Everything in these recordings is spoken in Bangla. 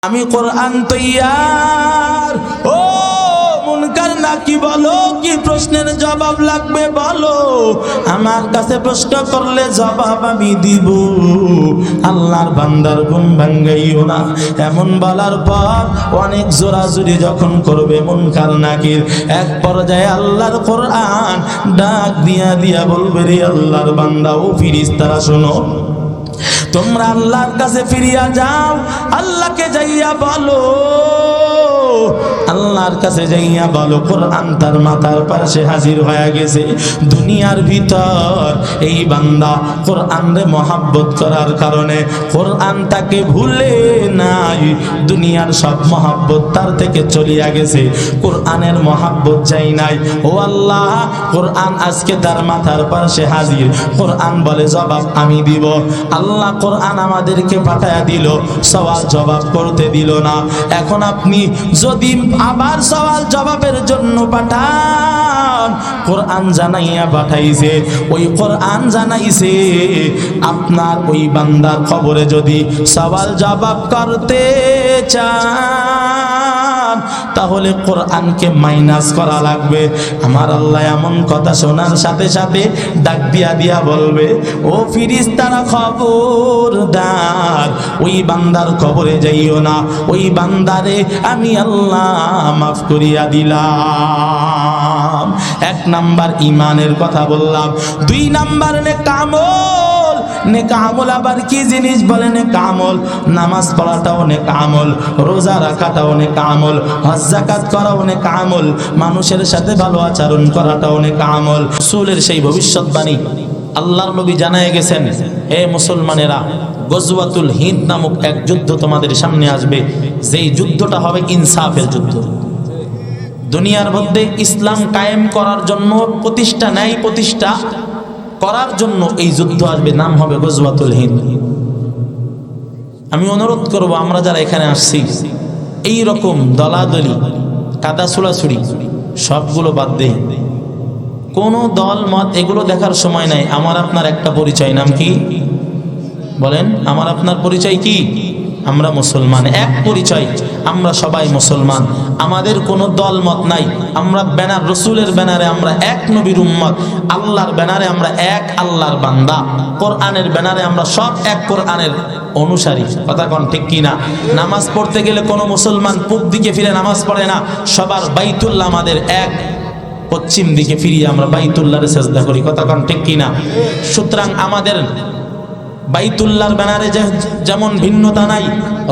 আমি কোরআন তৈয়ার। ও মুনকার নাকি বলো, কি প্রশ্নের জবাব লাগবে বলো, আমার কাছে প্রশ্ন করলে জবাব আমি দিব। আল্লাহর বান্দার ঘুম ভাঙ্গাইও না। এমন বলার পর অনেক জোরাজুরি যখন করবে মুনকার নাকির, এক পর্যায়ে আল্লাহর কোরআন ডাক দিয়া দিয়া বলবে, রে আল্লাহর বান্দা ও ফিরিস্তারা শোনো, তোমরা আল্লাহর কাছে ফিরিয়া যাও। আল্লাহকে যাইয়া বলো, আল্লাহর কাছে যাইয়া বলো কোরআন তার মাথার পাশে হাজির হয়ে গেছে। দুনিয়ার ভিতর এই বান্দা কোরআনে মহব্বত করার কারণে কোরআন তাকে ভুলে নাই, দুনিয়ার সব মহব্বত তার থেকে চলিয়া গেছে, কোরআনের মহব্বত যাই নাই। ও আল্লাহ, কোরআন আজকে তার মাথার পাশে হাজির, কোরআন বলে জবাব আমি দিব। আল্লাহ কোরআন আমাদেরকে পাঠায়া দিল, সওয়াল জবাব করতে দিল না। এখন আপনি যদি আবার সওয়াল জবাবের জন্য পাঠান, কোরআন জানাইয়া পাঠাইছে, ওই কোরআন জানাইছে আপনার ওই বান্দার খবরে যদি সওয়াল জবাব করতে চান তাহলে কোরআনকে মাইনাস করা লাগবে। আমার আল্লাহ এমন কথা শোনার সাথে সাথে ডাক দিয়া দিয়া বলবে, ও ফিরিস্তারা খবরদার, ওই বান্দার কবরে যাইও না, ওই বান্দারে আমি আল্লাহ মাফ করিয়া দিলাম। এক নাম্বার ইমানের কথা বললাম। দুই নাম্বার নেক আমল। নেক আমল আবার কি জিনিস বলে? নেক আমল নামাজ পড়াটাও নেক আমল, রোজা রাখাটাও নেক আমল, হজ যাকাত করাও নেক আমল, মানুষের সাথে ভালো আচরণ করাটাও নেক আমল। রাসূলের সেই ভবিষ্যৎবাণী আল্লাহর নবী জানায় গেছেন, হে মুসলমানেরা, গজওয়াতুল হিন্দ নামক এক যুদ্ধ তোমাদের সামনে আসবে, যেই যুদ্ধটা হবে ইনসাফের যুদ্ধ। দুনিয়ার মধ্যে ইসলাম কায়েম করার জন্য, প্রতিষ্ঠা ন্যায় প্রতিষ্ঠা করার জন্য এই যুদ্ধ আসবে, নাম হবে গজওয়াতুল হিন্দ। আমি অনুরোধ করব, আমরা যারা এখানে আসছি এই রকম দলাদলি কাদা ছোড়াছুড়ি সবগুলো বাদ দেই, কোন দল মত এগুলো দেখার সময় নাই। আমার আপনার একটা পরিচয়, নাম কি বলেন? আমার আপনার পরিচয় কি? আমরা মুসলমান, এক পরিচয়, আমরা সবাই মুসলমান, আমাদের কোনো দল মত নাই। আমরা ব্যানার, রসুলের ব্যানারে আমরা এক নবীর উম্মত, আল্লাহর ব্যানারে আমরা এক আল্লাহর বান্দা, কোরআনের ব্যানারে আমরা সব এক কোরআনের অনুসারী। কথা কোন ঠিক কি না? নামাজ পড়তে গেলে কোনো মুসলমান পূব দিকে ফিরে নামাজ পড়ে না, সবার বাইতুল্লাহ আমাদের এক, পশ্চিম দিকে ফিরিয়ে আমরা বাইতুল্লাহরে সেজদা করি। কথা কোন ঠিক কি না? সুতরাং আমাদের বাইতুল্লাহর ব্যানারে যেমন ভিন্নতা নাই,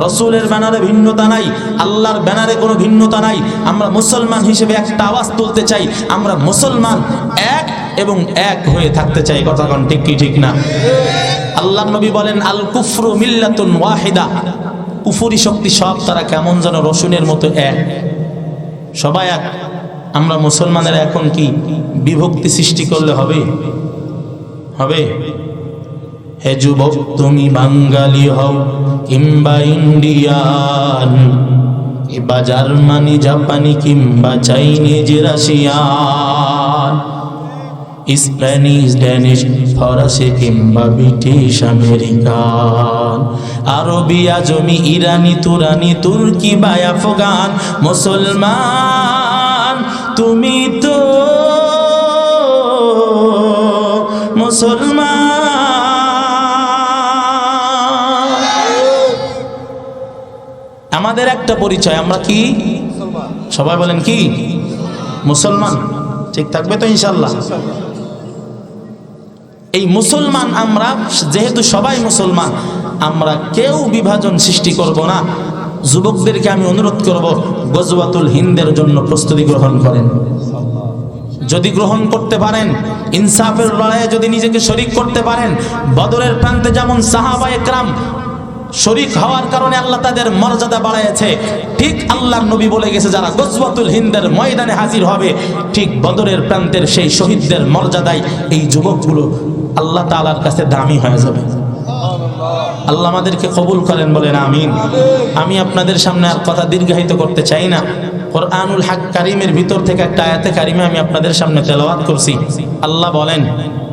রসুলের ব্যানারে ভিন্নতা নাই, আল্লাহর ব্যানারে কোনো ভিন্নতা নাই। আমরা মুসলমান হিসেবে একটা আওয়াজ তুলতে চাই, আমরা মুসলমান এক এবং এক হয়ে থাকতে চাই। কথা কোন ঠিক কি ঠিক না? আল্লাহর নবী বলেন, আল কুফরু মিল্লাতুন ওয়াহিদা, কুফরি শক্তি সব তারা কেমন যেন রসুনের মতো এক, সবাই এক। আমরা মুসলমানের এখন কি বিভক্তি সৃষ্টি করলে হবে? হবে? হে যুবক, তুমি বাঙালি হও কিংবা ইন্ডিয়ান, কিংবা জার্মানি জাপানি কিংবা চাইনিজ রাশিয়ান, স্প্যানিশ ড্যানিশ ফরাসি কিংবা ব্রিটিশ আমেরিকান, আরবি আজমি ইরানি তুরানি তুর্কি বা আফগান, মুসলমান তুমি তো মুসলমান। আমাদের একটা পরিচয়, আমরা কি? সবাই বলেন কি? মুসলমান। ঠিক থাকবে তো ইনশাল্লাহ? এই মুসলমান আমরা, যেহেতু সবাই মুসলমান, আমরা কেউ বিভাজন সৃষ্টি করব না। যুবকদেরকে আমি অনুরোধ করব, গজওয়াতুল হিন্দের জন্য প্রস্তুতি গ্রহণ করেন। যদি গ্রহণ করতে পারেন, ইনসাফের লড়াইয়ে যদি নিজেকে শরীক করতে পারেন, বদরের প্রান্তে যেমন সাহাবায়ে কেরাম শরীক হওয়ার কারণে আল্লাহ তাদের মর্যাদা বাড়াইছে, ঠিক আল্লাহর নবী বলে গেছে, যারা গজওয়াতুল হিন্দের ময়দানে হাজির হবে, ঠিক বদরের প্রান্তের সেই শহীদদের মর্যাদায় এই যুবকগুলো আল্লাহ তাআলার কাছে দামি হয়ে যাবে। আল্লাহ আমাদেরকে কবুল করেন, বলেন আমিন। আমি আপনাদের সামনে আর কথা দীর্ঘায়িত করতে চাই না। কোরআনুল হক কারীমের ভিতর থেকে একটা আয়াতে কারিমা আমি আপনাদের সামনে তেলাওয়াত করছি। আল্লাহ বলেন,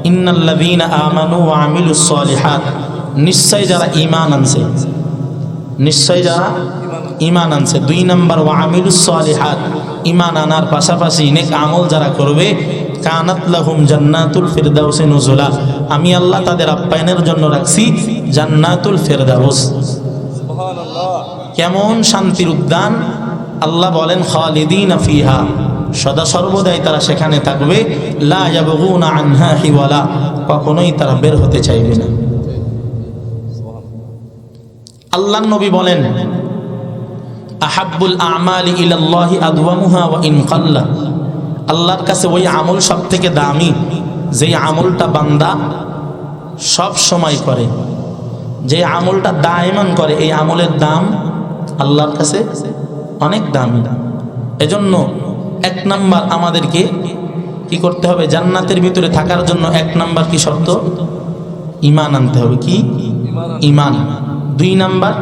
ইন্নাল্লাযীনা আমানু ওয়া আমিলুস সলিহাত, নিশ্চয় যারা ঈমান আনছে, নিশ্চয় যারা ঈমান আনছে। 2 নাম্বার ওয়া আমিলুস সালিহাত, ঈমান আনার পাশাপাশি নেক আমল যারা করবে, কানাত লাহুম জান্নাতুল ফিরদাউস নুজুলা, আমি আল্লাহ তাদের আপ্যায়নের জন্য রাখছি জান্নাতুল ফিরদাউস। সুবহানাল্লাহ, কেমন শান্তির উদ্যান! আল্লাহ বলেন খালিদিনা ফিহা, সদা সর্বদাই তারা সেখানে থাকবে, লা ইয়াবগুনা আনহা হিওয়ালা, কখনোই তারা বের হতে চাইবে না। আল্লাহর নবী বলেন আহাব্বুল আমালি ইলাল্লাহি আদওয়ামুহা ওয়া ইন কাল্লা, আল্লাহর কাছে ওই আমল সব থেকে দামি যেই আমলটা বান্দা সব সময় করে, যে আমলটা দায়মান করে, এই আমলের দাম আল্লাহর কাছে অনেক দামি। এজন্য 1 নাম্বার আমাদেরকে কি করতে হবে? জান্নাতের ভিতরে থাকার জন্য 1 নাম্বার কি শর্ত? ঈমান আনতে হবে। কি? ঈমান। 2 নাম্বার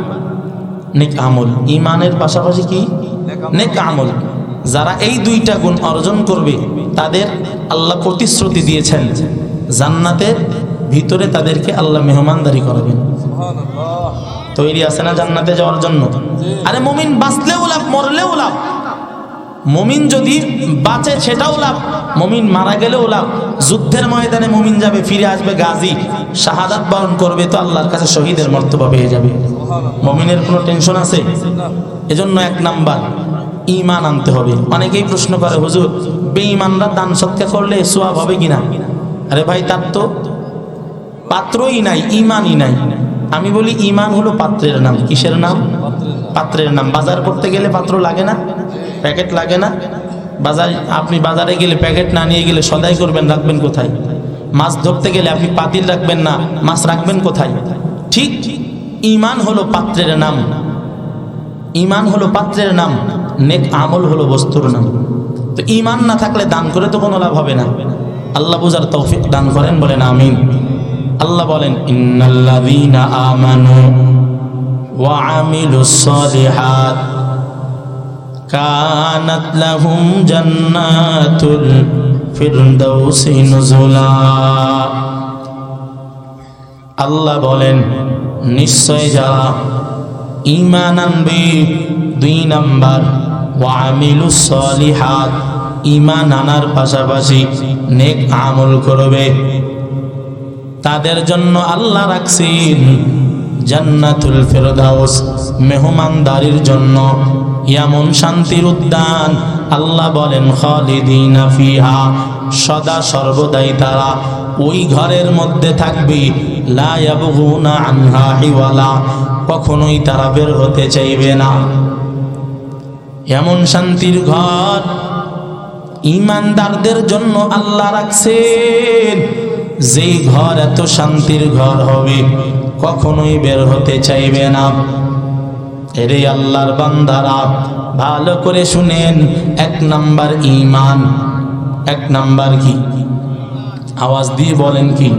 নেক আমল। ঈমানের পাশাপাশি কি? নেক আমল। যারা এই 2টা গুণ অর্জন করবে তাদের আল্লাহ প্রতিশ্রুতি দিয়েছেন জান্নাতের ভিতরে তাদেরকে আল্লাহ মেহমানদারি করবেন। সুবহানাল্লাহ, তৈরি আছে না জান্নাতে যাওয়ার জন্য? আরে মুমিন বাঁচলেও লাভ, মরলেও লাভ। মুমিন যদি বাঁচে সেটাও লাভ, মুমিন মারা গেলেও লাভ। যুদ্ধের ময়দানে মুমিন যাবে, ফিরে আসবে গাজী, শাহাদাত বরণ করবে, তো আল্লাহর কাছে শহীদের মর্তবা পেয়ে যাবে। মুমিনের কোনো টেনশন আছে? এজন্য 1 নাম্বার ঈমান আনতে হবে। অনেকেই প্রশ্ন করে, হুজুর বেঈমানরা দান সৎকার করলে সওয়াব হবে কিনা? আরে ভাই, তার তো পাত্রই নাই, ঈমানই নাই। আমি বলি ঈমান হলো পাত্রের নাম। কিসের নাম? পাত্রের নাম। বাজার করতে গেলে পাত্র লাগে না? প্যাকেট লাগে না? আপনি বাজারে গেলে প্যাকেট না নিয়ে গেলে সদাই করবেন, রাখবেন কোথায়? মাছ ধরতে গেলে আপনি পাতিল রাখবেন না, মাছ রাখবেন কোথায়? ঠিক ঈমান হলো পাত্রের নাম। ঈমান হলো পাত্রের নাম, নেক আমল হলো বস্তুর নাম। তো ঈমান না থাকলে দান করে তো কোনো লাভ হবে না। আল্লাহ বুঝার তৌফিক দান করেন, বলেন আমিন। আল্লাহ বলেন ইন্নাল্লাযীনা আমানু ওয়া আমিলুস সালিহাত কানাত লাহুম জান্নাতুল ফিরদাউসি নুজুলা। আল্লাহ বলেন নিশ্চয় যারা ঈমান আনবে, 2 নাম্বার ওয়া আমিলুস সালিহাত, ঈমান আনার পাশাপাশি নেক আমল করবে, তাদের জন্য আল্লাহ রাখছেন জান্নাতুল ফিরদাউস, মেহমানদারির জন্য এমন শান্তির উদ্যান। আল্লাহ বলেন খালিদিনা ফিহা, সদা সর্বদাই তারা ওই ঘরের মধ্যে থাকবে, লা ইয়াবগুনা আনহা হিওয়ালা, কখনোই তারা বের হতে চাইবে না। এমন শান্তির ঘর ঈমানদারদের জন্য আল্লাহ রাখছেন, যেই ঘর এত শান্তির ঘর হবে কখনোই বের হতে চাইবে না। এরে আল্লাহর বান্দারা, ভালো করে শুনেন, 1 নাম্বার ঈমান। 1 নাম্বার কি? আওয়াজ দিয়ে বলেন কি?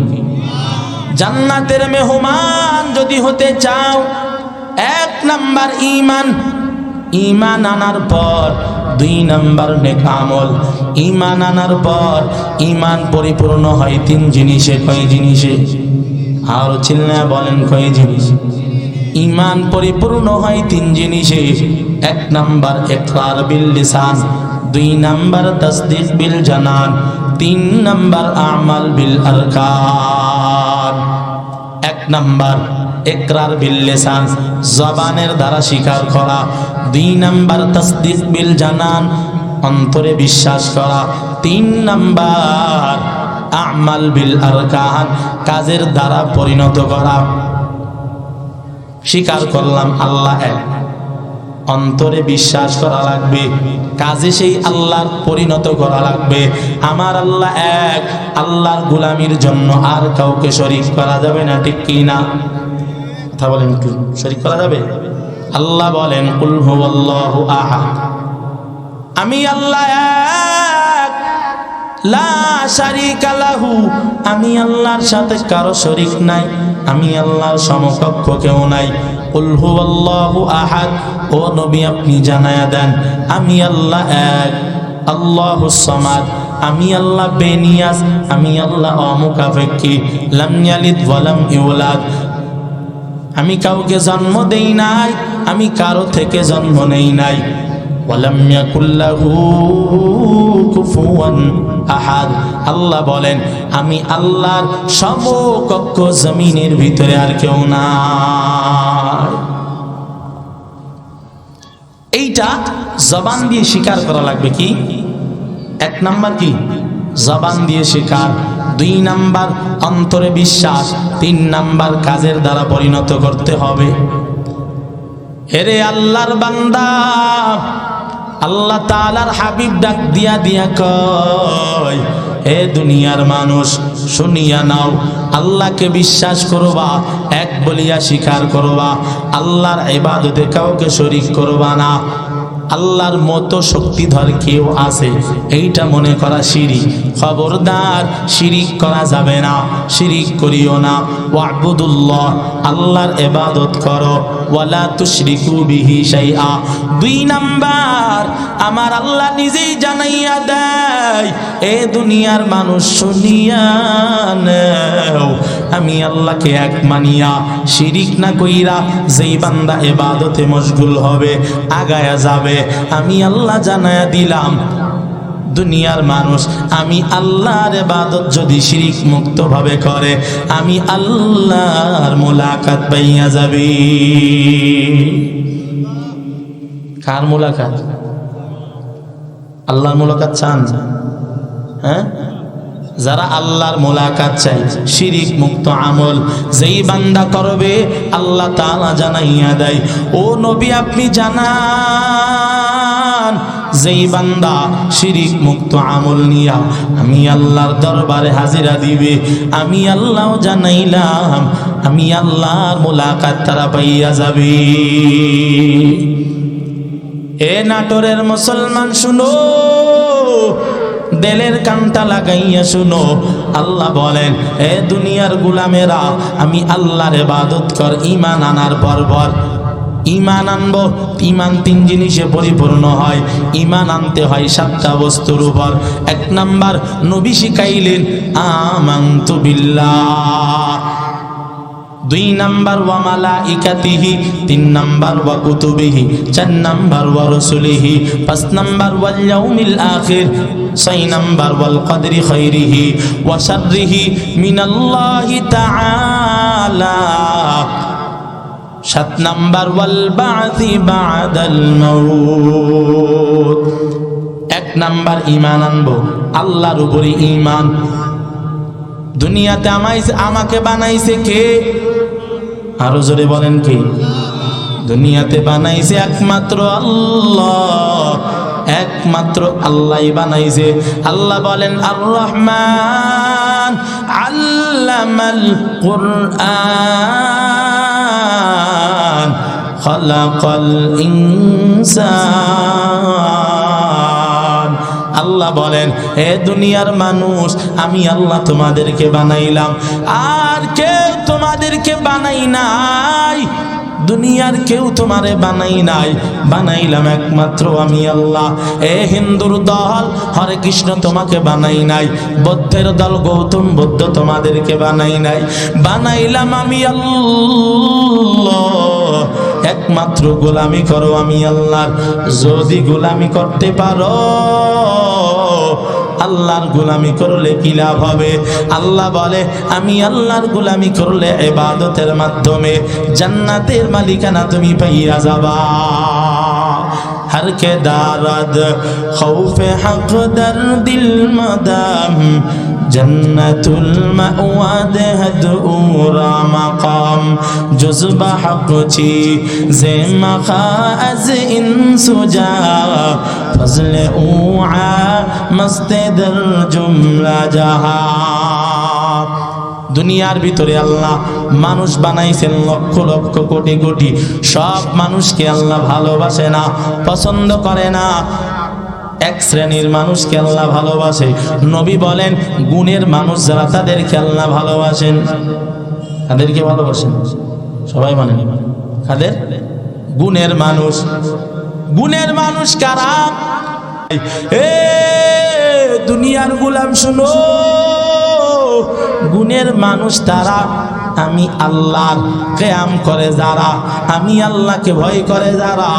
জান্নাতের মেহমান যদি হতে চাও, 1 নাম্বার ঈমান। ঈমান আনার পর 2 নাম্বার নেক আমল। ঈমান আনার পর ঈমান পরিপূর্ণ হয় 3 জিনিসে। কয় জিনিসে? আর চিল্লা বলেন কয় জিনিস? ঈমান পরিপূর্ণ হয় 3 জিনিসে। 1 নাম্বার ইকরার বিল লিসান, 2 নাম্বার তাসদীক বিল জানান, 3 নাম্বার আমাল বিল আরকান। 1 নাম্বার ইকরার বিল লিসান, জবানের দ্বারা স্বীকার করা। 2 নাম্বার তাসদীক বিল জানান, অন্তরে বিশ্বাস করা। 3 নাম্বার আমাল বিল আরকান, কাজের দ্বারা পরিণত করা। স্বীকার করলাম আল্লাহ এক, অন্তরে বিশ্বাস করা লাগবে, কাজে সেই আল্লাহর পরিণত করা লাগবে। আমার আল্লাহ এক, আল্লাহর গোলামির জন্য আর কাউকে শরীক করা যাবে না, ঠিক কি না? কথা বলেন, একটু শরীক করা যাবে? আল্লাহ বলেন কুল হুয়াল্লাহু আহাদ, আমি আল্লাহ এক, লা শারীকা লাহু, আমি আল্লাহর সাথে কারো শরীক নাই, আমি আল্লাহর সমকক্ষ কেউ নাই। কুল হুয়াল্লাহু আহাদ, ও নবী আপনি জানায়া দেন আমি আল্লাহ এক, আল্লাহুস সামাদ, আমি আল্লাহ বেনিয়াজ, আমি আল্লাহ অমুখাপেক্ষী, লাম ইয়ালিদ ওয়া লাম ইউলাদ, আমি কাউকে জন্ম দেই নাই, আমি কারো থেকে জন্ম নেই নাই। ওয়ালাম ইয়াকুল লাহু কুফুয়ান আহাদ, আল্লাহ বলেন আমি আল্লাহর সমকক্ষ জমিনের ভিতরে আর কেউ নাই। এইটা জবান দিয়ে স্বীকার করা লাগবে। কি এক নাম্বার, কি জবান দিয়ে স্বীকার, 2 নাম্বার অন্তরে বিশ্বাস, 3 নাম্বার কাজের দ্বারা পরিণত করতে হবে। হেরে আল্লাহর বান্দা, আল্লাহ তাআলার হাবিব ডাক দিয়া দিয়া কয়, হে দুনিয়ার মানুষ শুনিয়া নাও, আল্লাহকে বিশ্বাস করবা, এক বলিয়া স্বীকার করবা, আল্লাহর ইবাদতে কাউকে শরীক করবা না। আল্লাহর মতো শক্তিধর কেউ আছে এইটা মনে করা শিরিক। খবরদার, শিরিক করা যাবে না, শিরিক করিও না। ওয়াবুদুল্লাহ, আল্লাহর ইবাদত করো, ওয়ালা তুশরিকু বিহি শাইআ। 2 নাম্বার আমার আল্লাহ নিজেই জানাইয়া দেয়, এ দুনিয়ার মানুষ শুনিয়া নাও, আমি আল্লাহকে এক মানিয়া শিরিক না কইরা যেই বান্দা ইবাদতে মশগুল হবে, আগায়া যাবে, আমি আল্লাহ জানায়া দিলাম দুনিয়ার মানুষ আমি আল্লাহর ইবাদত যদি শিরিক মুক্ত ভাবে করে, আমি আল্লাহর মুলাকাত পাইয়া যাবে। কার মুলাকাত? আল্লাহর মুলাকাত চান? হ্যাঁ, যারা আল্লাহর মুলাকাত চাই, শিরিক মুক্ত আমল যেই বান্দা করবে আল্লাহ তাআলা জানাইয়া দেয়, ও নবী আপনি জানান, যেই বান্দা শিরিক মুক্ত আমল নিয়া আমি আল্লাহর দরবারে হাজিরা দিবে, আমি আল্লাহ জানাইলাম আমি আল্লাহর মুলাকাত তারা পাইয়া যাবে। এ নাটোরের মুসলমান শুনো, দিলের কানটা লাগাইয়া শুনো, আল্লাহ বলেন এ দুনিয়ার গোলামেরা আমি আল্লাহর ইবাদত কর, ঈমান আনার পর ঈমান আনবো। ঈমান 3 জিনিসে পরিপূর্ণ হয়। ঈমান আনতে হয় 7টা বস্তুর উপর। 1 নাম্বার নবী শিখাইলেন আমানতু বিল্লাহ, 2 নাম্বার ওয়া মালাইকাতিহি, 3 নাম্বার ওয়া কুতুবিহি, 4 নাম্বার ওয়া রাসূলিহি, 5 নাম্বার ওয়াল ইয়াউমিল আখির, 6 নাম্বার ওয়াল কদরি খাইরিহি ওয়া শাররিহি মিনাল্লাহি তাআলা, 7 নাম্বার ওয়াল বা'থি বা'দাল মাউত। 1 নাম্বার ঈমান আনবো, আল্লাহর উপরে ঈমান। দুনিয়াতে আমাকে বানাইছে কে? আরো জোরে বলেন কে? দুনিয়াতে বানাইছে একমাত্র আল্লাহ, একমাত্র আল্লাহই বানাইছে। আল্লাহ বলেন আর রহমান আল্লামাল কুরআন খালাকাল ইনসান। আল্লাহ বলেন হে দুনিয়ার মানুষ আমি আল্লাহ তোমাদেরকে বানাইলাম, আর কেউ তোমাদেরকে বানাই নাই, দুনিয়ার কেউ তোমারে বানাই নাই, বানাইলাম একমাত্র আমি আল্লাহ। এ হিন্দুর দল হরে কৃষ্ণ তোমাকে বানাই নাই, বৌদ্ধের দল গৌতম বুদ্ধ তোমাদেরকে বানাই নাই, বানাইলাম আমি আল্লাহ। একমাত্র গোলামি করো আমি আল্লাহর। যদি গোলামি করতে পারো, আল্লাহর গোলামি করলে কি লাভ হবে? আল্লাহ বলে আমি আল্লাহর গোলামি করলে ইবাদতের মাধ্যমে জান্নাতের মালিকানা তুমি পাইয়া যাবা। हर के दारद खौफे हक दर दिल मदाम जन्नतुल मअवा देहद उरा मकाम जुज़बा हक ची जे मखा अज इंसुजा फजल उआ मस्ते दर जुमला जहा। দুনিয়ার ভিতরে আল্লাহ মানুষ বানাইছেন লক্ষ লক্ষ কোটি কোটি, সব মানুষকে আল্লাহ ভালোবাসে না, পছন্দ করে না। এক শ্রেণীর মানুষকে আল্লাহ ভালোবাসে। নবী বলেন গুণের মানুষ যারা তাদেরকে আল্লাহ ভালোবাসেন। তাদেরকে ভালোবাসেন সবাই মানেন। কাদের? গুণের মানুষ। গুণের মানুষ কারা? এ দুনিয়ার গোলাম শুনো, গুণের মানুষ তারা আমি আল্লাহর কিয়াম করে যারা, আমি আল্লাহকে ভয় করে যারা,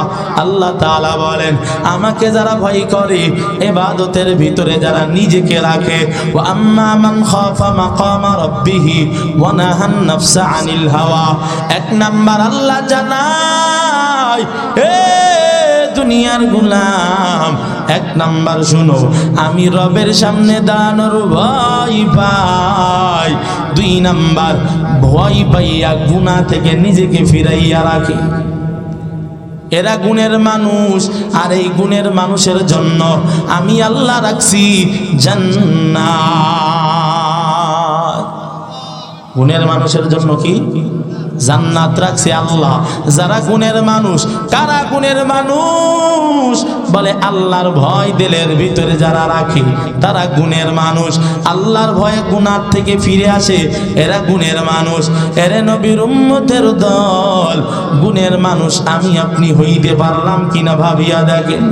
আল্লাহ তাআলা বলেন আমাকে যারা ভয় করে, ইবাদতের ভিতরে যারা নিজেকে রাখে, ওয়া আম্মা মান খাফা মাকামা রাব্বিহি ওয়া নাহান নাফসা আনিল হাওয়া। এক নাম্বার আল্লাহ জানায়, এ দুনিয়ার গোলাম, এক নাম্বার শুনো, আমি রবের সামনে দাঁড়ানোর ভয় পাই। দুই নাম্বার ভয় পাইয়া গুনাহ থেকে নিজেকে ফিরাইয়া রাখে। এরা গুণের মানুষ, আর এই গুণের মানুষের জন্য আমি আল্লাহ রাখছি জান্নাত। গুণের মানুষের জন্য কি জান্নাত রাখছে আল্লাহ। যারা গুণের মানুষ, কারা গুণের মানুষ? বলে আল্লাহর ভয় দিলের ভিতরে যারা রাখে তারা গুণের মানুষ। আল্লাহর ভয়ে গুনাহ থেকে ফিরে আসে, এরা গুণের মানুষ। এরে নবীর উম্মতের দল, গুণের মানুষ আমি আপনি হইতে পারলাম কিনা ভাবিয়া দেখেন।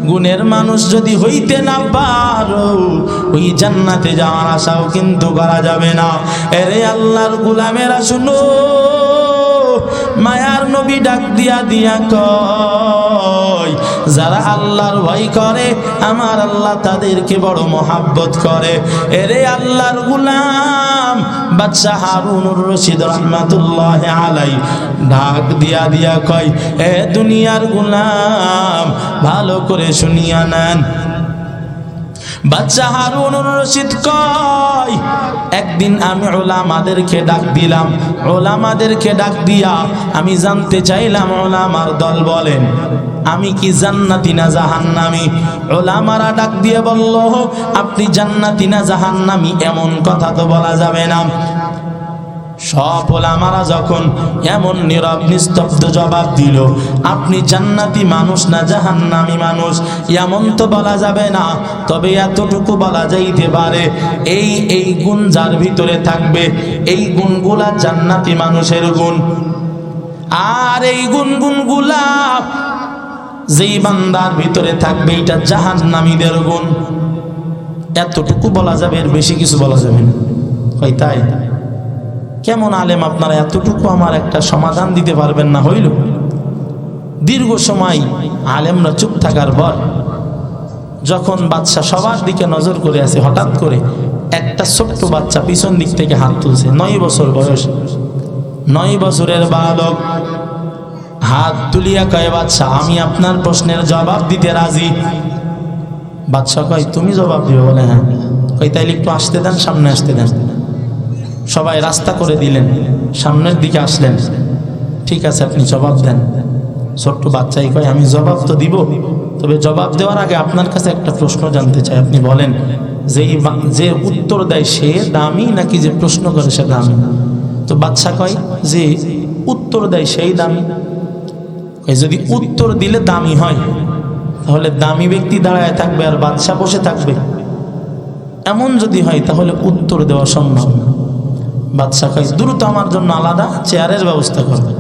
গুণের মানুষ যদি হইতে না পারো, ওই জান্নাতে যাওয়ার আশাও কিন্তু করা যাবে না। এরে আল্লাহর গোলামেরা শুনো, মায়ার নবী ডাক দিয়া দিয়া কয়, যারা আল্লাহর ভয় করে আমার আল্লাহ তাদেরকে বড় মহাব্বত করে। এরে আল্লাহর গোলাম বাদশাহ হারুনুর রশিদ রাহমাতুল্লাহি আলাইহি ডাক দিয়া দিয়া কয়, এ দুনিয়ার গোলাম ভালো করে শুনিয়া নেন। বাদশাহ হারুনুর রশিদ কয়, একদিন আমি উলামাদেরকে ডাক দিলাম। উলামাদেরকে ডাক দিয়া আমি জানতে চাইলাম, উলামার দল বলেন আমি কি জান্নাতি না জাহান্নামী? উলামারা ডাক দিয়ে বলল, আপনি জান্নাতি না জাহান্নামী এমন কথা তো বলা যাবে না। সব ওলামারা যখন এমন নীরব নিস্তব্ধ জবাব দিল, আপনি জান্নাতি মানুষ না জাহান্নামী মানুষ এমন তো বলা যাবে না, তবে এতটুকু বলা যাইতে পারে এই গুণ যার ভিতরে থাকবে, এই গুণগুলা জান্নাতি মানুষের গুণ। আর এই গুণগুলা যেই বান্দার ভিতরে থাকবে এটা জাহান্নামীদের গুণ। এতটুকু বলা যাবে, এর বেশি কিছু বলা যাবে না। হয় তাই? কেমন আলেম আপনারা, এতটুকু আমার একটা সমাধান দিতে পারবেন না? হইল দীর্ঘ সময় আলেমরা চুপ থাকার পর যখন বাদশা সবার দিকে নজর করে আছে, হঠাৎ করে একটা ছোট্ট বাচ্চা পিছন দিক থেকে হাত তুলছে। 9 বছর বয়স, 9 বছরের বালক হাত তুলিয়া কয়, বাদশা আমি আপনার প্রশ্নের জবাব দিতে রাজি। বাদশা কয়, তুমি জবাব দিবে? বলে হ্যাঁ। কই তাইলে একটু আসতে দেন, সামনে আসতে দেন। সবাই রাস্তা করে দিলেন, সামনের দিকে আসলেন। ঠিক আছে, আপনি জবাব দেন। ছোট্ট বাচ্চাই কয়, আমি জবাব তো দিব, তবে জবাব দেওয়ার আগে আপনার কাছে একটা প্রশ্ন জানতে চাই। আপনি বলেন, যে উত্তর দেয় সে দামি নাকি যে প্রশ্ন করে সে দামি? তো বাচ্চা কয় যে উত্তর দেয় সেই দামি। যদি উত্তর দিলে দামি হয়, তাহলে দামি ব্যক্তি দাঁড়ায় থাকবে আর বাদশা বসে থাকবে। এমন যদি হয় তাহলে উত্তর দেওয়া সম্ভব না। বাদশা কয়, দ্রুত আমার জন্য আলাদা চেয়ারের ব্যবস্থা করবে।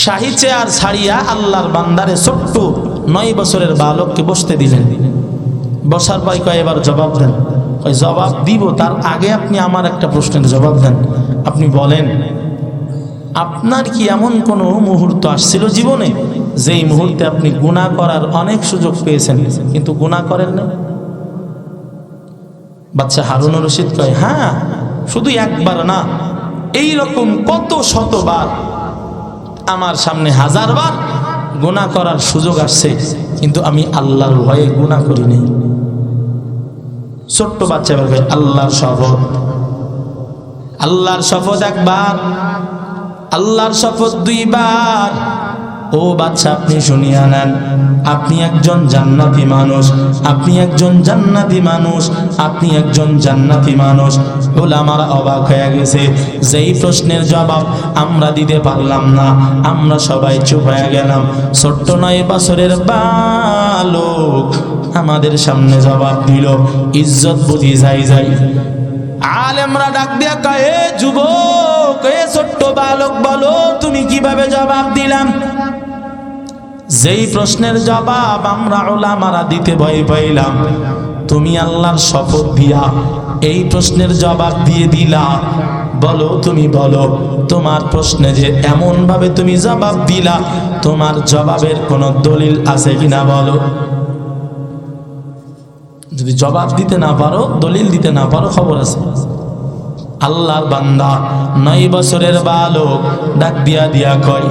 শাহী চেয়ার ছাড়িয়া আল্লাহর বান্দারে ছোট্ট 9 বছরের বালককে বসতে দিলেন। বসার পর কয়, এবার জবাব দেন। কয়, জবাব দিব, তার আগে আপনি আমার একটা প্রশ্নের জবাব দেন। আপনি বলেন, আপনার কি এমন কোনো মুহূর্ত আসছিল জীবনে যেই মুহূর্তে আপনি গুনাহ করার অনেক সুযোগ পেয়েছেন কিন্তু গুনাহ করেন না? বাচ্চা হারুনুর রশিদ কয়, হ্যাঁ, শুধু একবার না, এই রকম কত শতবার আমার সামনে 1000 বার গুনাহ করার সুযোগ আসছে, কিন্তু আমি আল্লাহর ভয়ে গুনাহ করিনি। ছোট্ট বাচ্চা বলবে, আল্লাহর শপথ, আল্লাহর শপথ একবার, আল্লাহর শপথ 2 বার। ও বাচ্চা, আপনি শুনিয়া নেন, আপনি একজন জান্নাতি মানুষ, আপনি একজন জান্নাতি মানুষ, আপনি একজন জান্নাতি মানুষ। উলামারা অবাক হয়ে গেছে, যেই প্রশ্নের জবাব আমরা দিতে পারলাম না, আমরা সবাই চুপ হয়ে গেলাম। ছোট্ট 9 বছরের বালক আমাদের সামনে জবাব দিল, ইজ্জত বুঝি যাই। আলেমরা ডাক দিয়ে কয়, এ যুবক, এ ছোট্ট বালক, বলো তুমি কিভাবে জবাব দিলাম? যেই প্রশ্নের জবাব আমরা উলামারা দিতে ভয় পাইলাম, তুমি আল্লাহর শপথ দিয়া এই প্রশ্নের জবাব দিয়ে দিলা। বলো, তুমি বলো, তোমার প্রশ্নে যে এমন ভাবে তুমি জবাব দিলা, তোমার জবাবের কোনো দলিল আছে কিনা বলো। যদি জবাব দিতে না পারো, দলিল দিতে না পারো, খবর আছে। আল্লাহর বান্দা 9 বছরের বালক ডাক দিয়া দিয়া কয়,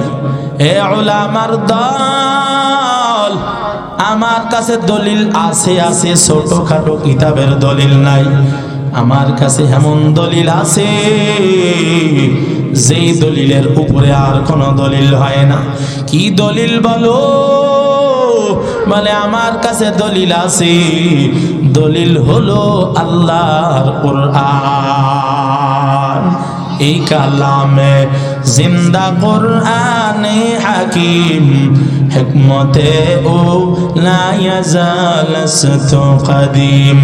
এ উলামার দল, আমার কাছে দলিল আছে, আছে ছোটখাটো কিতাবের দলিল নাই, আমার কাছে এমন দলিল আছে যেই দলিলের উপরে আর কোনো দলিল হয় না। কি দলিল বলো? বলে আমার কাছে দলিল আছে, দলিল হলো আল্লাহর কুরআন। এই কালামে জিন্দা কুরআনে হাকিম, হিকমতে ও লা ইয়াজালাস্তু কদিম,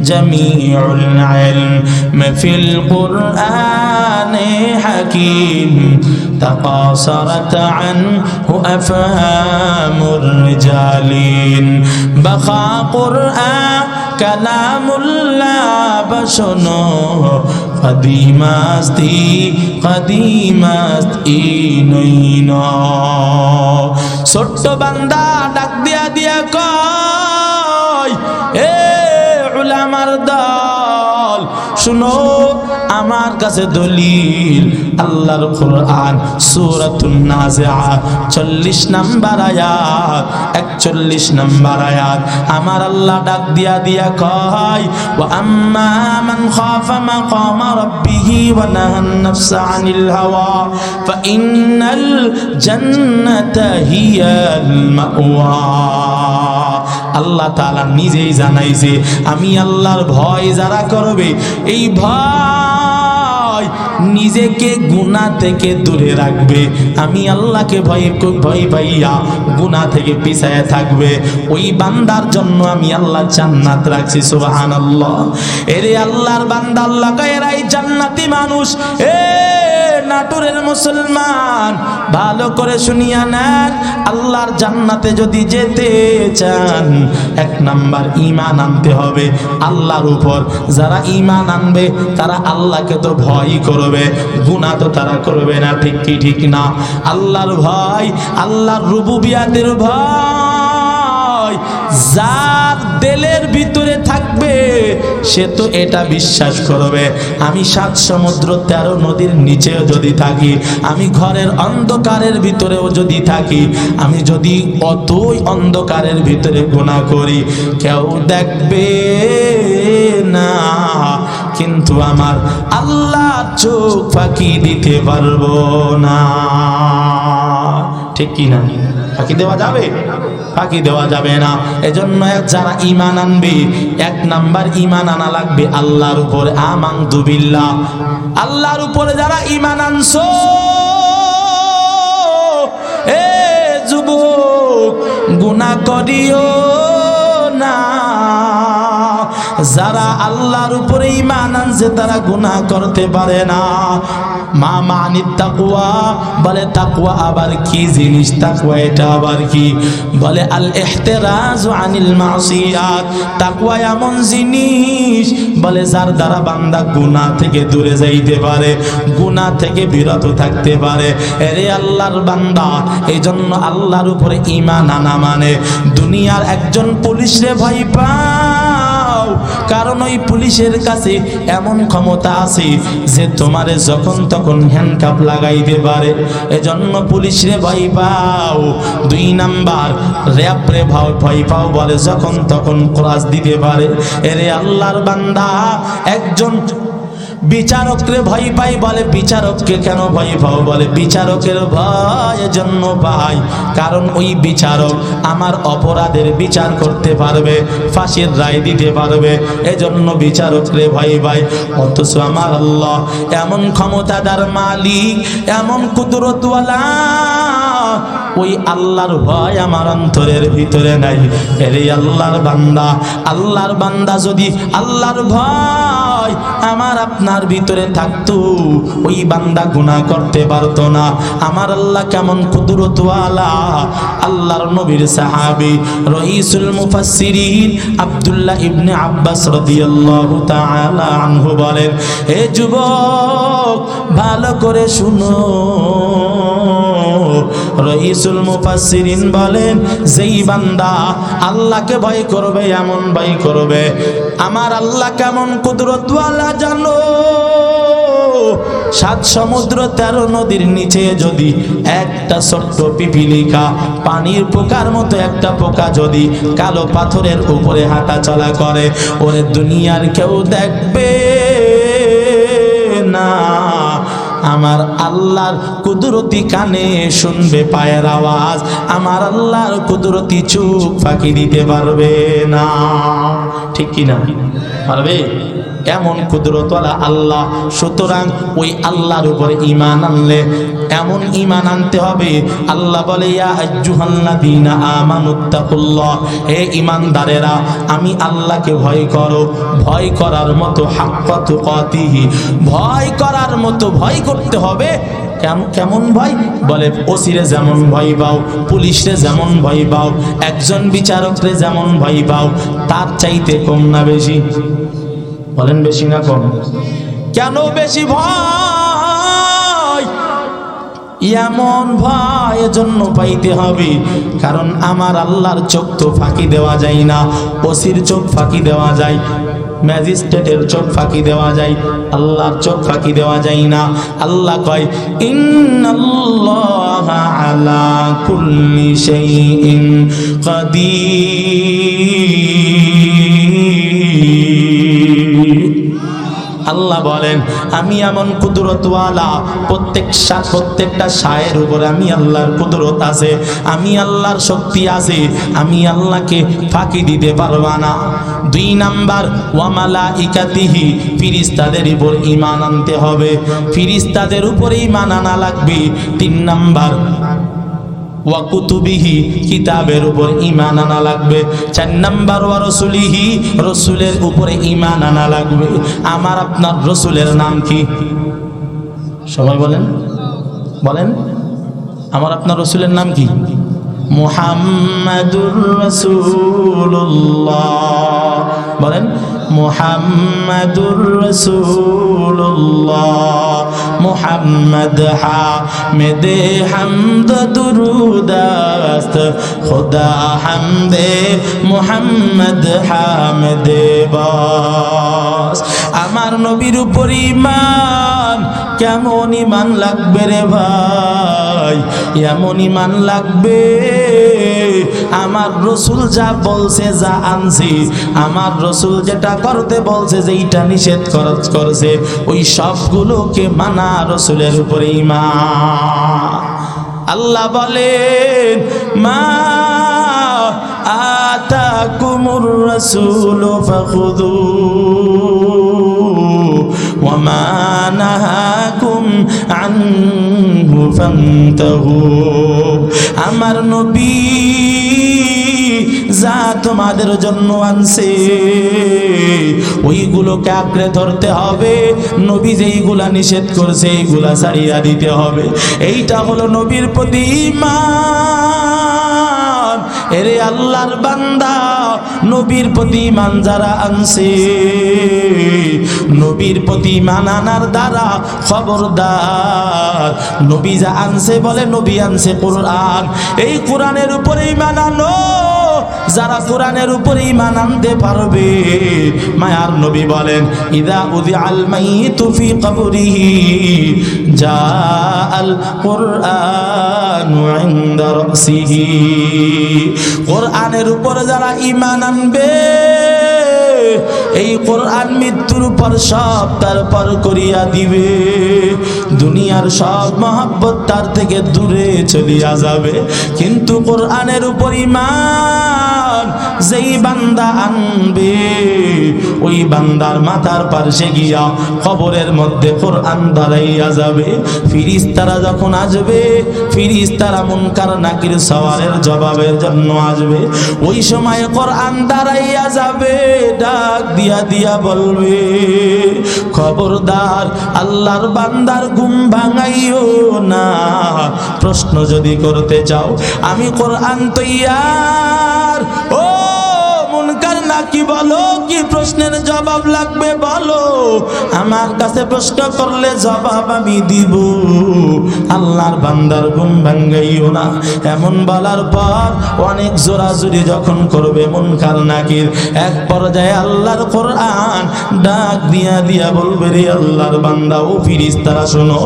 জামিউল ইলম ফিল কুরআনে হাকিম, تقاصرت عنه أفهام الرجالين بخا قرآن كلام الله بشنو قديماستي قديماستي نينا ছোট্ট বান্দা ডাক দিয়া দিয়া কয়, এ উলামার দল শুনো, আমার কাছে দলিল আল্লাহর কুরআন সূরাতুন নাজিআত 40 নম্বর আয়াত 41 নম্বর আয়াত। আমার আল্লাহ ডাক দিয়া দিয়া কয়, ওয়া আম্মা মান খাফা মাকামা রাব্বিহি ওয়া নাহান নাফসা আনিল হাওয়া ফা ইন্নাল জান্নাতা হিয়াল মাওয়া। আল্লাহ তাআলা নিজেই জানাইছে, আমি আল্লাহর ভয় যারা করবে, এই ভয় নিজেকে গুনাহ থেকে দূরে রাখবে, আমি আল্লাহকে ভয় পাইয়া গুনাহ থেকে পিছায় থাকবে, ওই বান্দার জন্য আমি আল্লাহ জান্নাত রাখছি। সুবহানাল্লাহ। এরে আল্লাহর বান্দা, আল্লাহ কয় এরাই জান্নাতি মানুষ। এ নাটোরের মুসলমান, ভালো করে শুনিয়া নেন, আল্লাহর জান্নাতে যদি যেতে চান, 1 নাম্বার ঈমান আনতে হবে আল্লাহর উপর। যারা ঈমান আনবে তারা আল্লাহকে তো ভয় করবে, গুনাহ তো তারা করবে না। ঠিক কি ঠিক না? আল্লাহর ভয়, আল্লাহর রুবুবিয়াতের ভয় যার দিলের ভিতরে থাকবে, সে তো এটা বিশ্বাস করবে, আমি 7 সমুদ্র 13 নদীর নিচেও যদি থাকি, আমি ঘরের অন্ধকারের ভিতরেও যদি থাকি, আমি যদি অতই অন্ধকারের ভিতরে গুনাহ করি, কেউ দেখবে না, কিন্তু আমার আল্লাহ চোখ ফাঁকি দিতে পারবো না। ঠিক কি না? ফাঁকি দেওয়া যাবে? ফাঁকি দেওয়া যাবে না। এজন্য যারা ঈমান আনবে, 1 নাম্বার ঈমান আনা লাগবে আল্লাহর উপরে। আমানতু বিল্লাহ। আল্লাহর উপরে যারা ঈমান আনছো, এ যুবক, গুনাহ করিও না। যারা আল্লাহর উপরে ঈমান আনছে তারা গুনাহ করতে পারে না। মা মানিত তাকওয়া, বলে তাকওয়া আবার কি জিনিস? তাকওয়া এটা আবার কি? বলে আল ইহতিরাজু আনিল মাসিয়াত। তাকওয়া এমন জিনিস, বলে যার দ্বারা বান্দা গুনাহ থেকে দূরে যাইতে পারে, গুনাহ থেকে বিরত থাকতে পারে। এরে আল্লাহর বান্দা, এইজন্য আল্লাহর উপরে ঈমান আনা মানে দুনিয়ার একজন পুলিশরে ভয় পাও, কারণ ওই পুলিশের কাছে এমন ক্ষমতা আছে যে তোমারে যখন তখন হ্যান্ডকাপ লাগাইতে পারে। এজন্য পুলিশরে ভয় পাও। 2 নাম্বার র‍্যাবরে ভয় পাও, বলে যখন তখন ক্রাশ দিতে পারে। এরে আল্লাহর বান্দা, একজন বিচারকরে ভয় পাই, বলে বিচারককে কেন ভয় পাও? বলে বিচারকের ভয় জন্য পাই, কারণ ওই বিচারক আমার অপরাধের বিচার করতে পারবে, ফাঁসির রায় দিতে পারবে, এজন্য বিচারকরে ভয় পাই। অথচ আমার আল্লাহ এমন ক্ষমতাদার মালিক, এমন কুদরতওয়ালা, ওই আল্লাহর ভয় আমার অন্তরের ভিতরে নাই। এরে আল্লাহর বান্দা, আল্লাহর বান্দা যদি আল্লাহর ভয় ভয় আমার আপনার ভিতরে থাকতো, ওই বান্দা গুনাহ করতে পারতো না। আমার আল্লাহ কেমন কুদরতওয়ালা। আল্লাহর নবীর সাহাবী রাইসুল মুফাসসিরিন আব্দুল্লাহ ইবনে আব্বাস রাদিয়াল্লাহু তাআলা আনহু বলেন, হে যুবক ভালো করে শুনো, রাইসুল মুফাসসিরিন বলেন, যেই বান্দা আল্লাহকে ভয় করবে, এমন ভয় করবে, আমার আল্লাহ কেমন কুদরতওয়ালা জানো। 7 সমুদ্র 13 নদীর নিচে যদি একটা ছোট্ট পিপিলিকা, পানির পোকার মতো একটা পোকা যদি কালো পাথরের উপরে হাঁটা চলা করে, ওরে দুনিয়ার কেউ দেখবে না, আমার আল্লাহর কুদরতি কানে শুনবে পায়ের আওয়াজ, আমার আল্লাহর কুদরতি চোখ ফাঁকি দিতে পারবে না। ঠিক কিনা? পারবে? এমন কুদরতওয়ালা আল্লাহ। সুতরাং ওই আল্লাহর উপরে ঈমান আনলে এমন ঈমান আনতে হবে, আল্লাহ বলে, ইয়া আইয়ুহাল্লাযীনা আমানুত্তাকুল্লাহ, হে ঈমানদারেরা আমি আল্লাহকে ভয় করো। ভয় করার মতো হাক্কা তুকাতিহি, ভয় করার মতো ভয় করতে হবে। কেমন ভয়? বলে ওসিরে যেমন ভয় পাও, পুলিশরে যেমন ভয় পাও, একজন বিচারকরে যেমন ভয় পাও, তার চাইতে কম না বেশি? বলেন বেশি না কম? কেন বেশি ভয়? এমন ভয় এজন্য পাইতে হবে কারণ আমার আল্লাহর চোখ তো ফাঁকি দেওয়া যায় না, ওসির চোখ ফাঁকি দেওয়া যায়, ম্যাজিস্ট্রেটের চোখ ফাঁকি দেওয়া যায়, আল্লাহর চোখ ফাঁকি দেওয়া যায় না। আল্লাহ কয়, ইন্নাল্লাহা আলা কুল্লি শাইইন কাদির। আল্লাহ বলেন, আমি এমন কুদরতওয়ালা, প্রত্যেকটা শায়ের উপরে আমি আল্লাহর কুদরত আছে, আমি আল্লাহর শক্তি আছে, আমি আল্লাহকে ফাঁকি দিতে পারবা না। 2 নাম্বার, ওয়া মালাইকাতিহি, ফেরেশতাদের উপর ঈমান আনতে হবে, ফেরেশতাদের উপর ঈমান আনা লাগবে। 3 নাম্বার, ওয়া কুতুবিহি, কিতাবের উপর ঈমান আনা লাগবে। 4 নাম্বার, ওয়া রাসূলিহি, রাসূলের উপরে ঈমান আনা লাগবে। আমার আপনার রাসূলের নাম কি? সবাই বলেন, বলেন, আমার আপনার রাসূলের নাম কি? মুহাম্মাদুর রাসূলুল্লাহ। বলেন, মুহাম্মাদুর রাসূলুল্লাহ। মুহাম্মদ হামিদে হামদ দুরুদ আস্ত, খুদা হামদে মুহাম্মদ হামিদে বাস। আমার নবীর উপর ঈমান, কেমন ঈমান লাগবে রে ভাই? এমন ঈমান লাগবে, আমার রাসূল যা বলছে, যা আনছে, আমার রাসূল যেটা করতে বলছে, যেটা নিষেধ করছে, ওই সবগুলোকে মানা রাসূলের উপরে ঈমান। আল্লাহ বলেন, মা আতাকুমুর রাসূলু ফাখুযু ওয়া মা নাহাকুম আনহু ফান্তাহু। আমার নবী যা তোমাদের জন্য আনছে ওইগুলোকে আঁকড়ে ধরতে হবে, নবী যেইগুলা নিষেধ করছে এইগুলা ছাড়িয়ে দিতে হবে। এইটা হলো নবীর প্রতি ঈমান। এরে আল্লাহর বান্দা, নবীর প্রতি ঈমান যারা আনছে, নবীর প্রতি ঈমান আনার দ্বারা খবরদার, নবী যা আনছে, বলে নবী আনছে কোরআন, এই কোরআনের উপরে ঈমান আনো। যারা কোরআনের উপরে ঈমান আনতে পারবে, মায়ার নবী বলেন, ইযা উযিআল মাইতু ফি কবরিহি জাআল কুরআনু ইনদা রাসিহি। কোরআনের উপরে যারা ঈমান আনবে, এই কোরআন মৃত্যুর পর সব তারপর করিয়া দিবে, দুনিয়ার সব মহব্বত তার থেকে দূরে চলিয়া যাবে। কিন্তু কোরআনের উপর ঈমান যেই বান্দা আনবে ওই বান্দার মাথার পাশে গিয়া কবরের মধ্যে কোরআন দাঁড়াইয়া যাবে। ফেরেশতারা যখন আসবে, ফেরেশতারা মুনকার নাকির সওয়ালের জবাবের জন্য আসবে। ওই সময় কোরআন দাঁড়াইয়া যাবে, ডাক দিয়া দিয়া বলবে, খবরদার আল্লাহর বান্দার ঘুম ভাঙাইও না। প্রশ্ন যদি করতে চাও আমি কোরআন তৈয়ার। ও মুনকার নাকি বলো, কি প্রশ্নের জবাব লাগবে বলো, আমার কাছে প্রশ্ন করলে জবাব আমি দিব। আল্লাহর বান্দার ঘুম ভাঙাইও না। এমন বলার পর অনেক জোরাজুরি যখন করবে মুনকার নাকির, এক পর্যায়ে আল্লাহর কোরআন ডাক দিয়া দিয়া বলবে, রে আল্লাহর বান্দা ও ফেরেশতারা শোনো,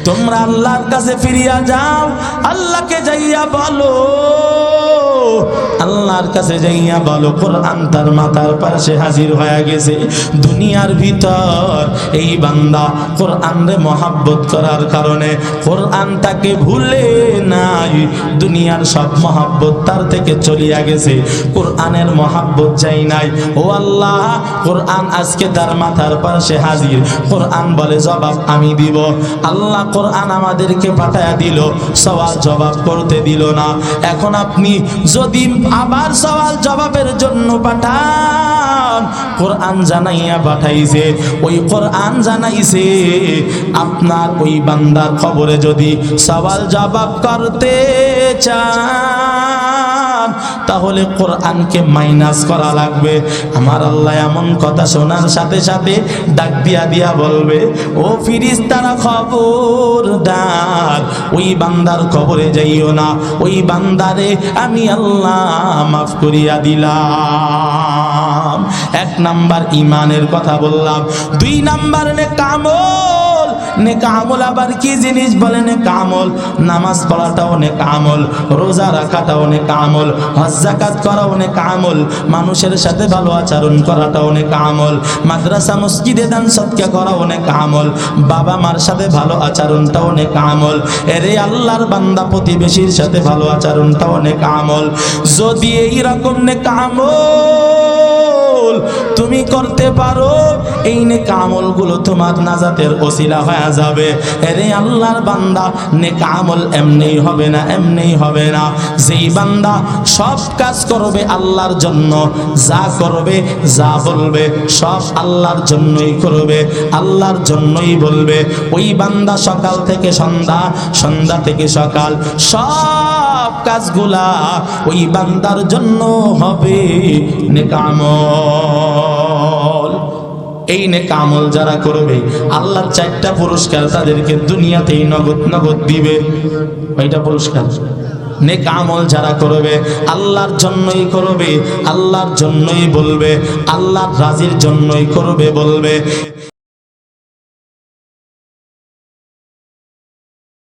তোমরা আল্লাহর কাছে ফিরিয়া যাও। আল্লাহকে যাইয়া বলো, আল্লাহর কাছে যাইয়া বলো কোরআন তার মাথার পাশে হাজির হয়ে গেছে। দুনিয়ার ভিতর এই বান্দা কোরআনরে মহাব্বত করার কারণে কোরআন তাকে ভুলে নাই, দুনিয়ার সব মহাব্বত তার থেকে চলিয়া গেছে, কোরআনের মহাব্বত যাই নাই। ও আল্লাহ, কোরআন আজকে তার মাথার পাশে হাজির, কোরআন বলে জবাব আমি দিব। আল্লাহ কোরআন আমাদেরকে পাঠায়া দিল, সওয়াল জবাব করতে দিল না। এখন আপনি যদি আবার সওয়াল জবাবের জন্য পাঠান, কোরআন জানাইয়া পাঠাইছে, ওই কোরআন জানাইছে আপনার ওই বান্দার খবরে যদি সওয়াল জবাব করতে চান তাহলে কোরআনকে মাইনাস করা লাগবে। আমার আল্লাহ এমন কথা শোনার সাথে সাথে ডাক দিয়া দিয়া বলবে, ও ফেরেশতারা খবরদার ওই বান্দার খবরে যাইও না, ওই বান্দারে আমি আল্লাহ মাফ করিয়া দিলাম। এক নাম্বার ইমানের কথা বললাম। দুই নাম্বার নেক আমল। নেক আমল আবার কি জিনিস বলে? নেক আমল নামাজ পড়াটাও নেক আমল, রোজা রাখাটাও নেক আমল, হজ যাকাত করাও নেক আমল, মানুষের সাথে ভালো আচরণ করাটাও নেক আমল, মাদ্রাসা মসজিদে দান সদকা করাও নেক আমল, বাবা মার সাথে ভালো আচরণটাও নেক আমল। এরে আল্লাহর বান্দা প্রতিবেশীর সাথে ভালো আচরণটাও নেক আমল। যদি এই রকম নেক আমল তুমি করতে পারো, এই নেক আমলগুলো তোমার নাজাতের ওসিলা হয়ে যাবে। এরে আল্লাহর বান্দা, নেক আমল এমনি হবে না, এমনি হবে না। যেই বান্দা সব কাজ করবে আল্লাহর জন্য, যা করবে যা বলবে সব আল্লাহর জন্যই করবে, আল্লাহর জন্যই বলবে, ওই বান্দা সকাল থেকে সন্ধ্যা, সন্ধ্যা থেকে সকাল সব কাজগুলা ওই বান্দার জন্য হবে নেক আমল। এই নেক আমল যারা করবে আল্লাহর চারটা পুরস্কার তাদেরকে দুনিয়াতেই নগদ নগদ দিবে। ওইটা পুরস্কার। নেক আমল যারা করবে আল্লাহর জন্যই করবে, আল্লাহর জন্যই বলবে, আল্লাহর রাজির জন্যই করবে বলবে।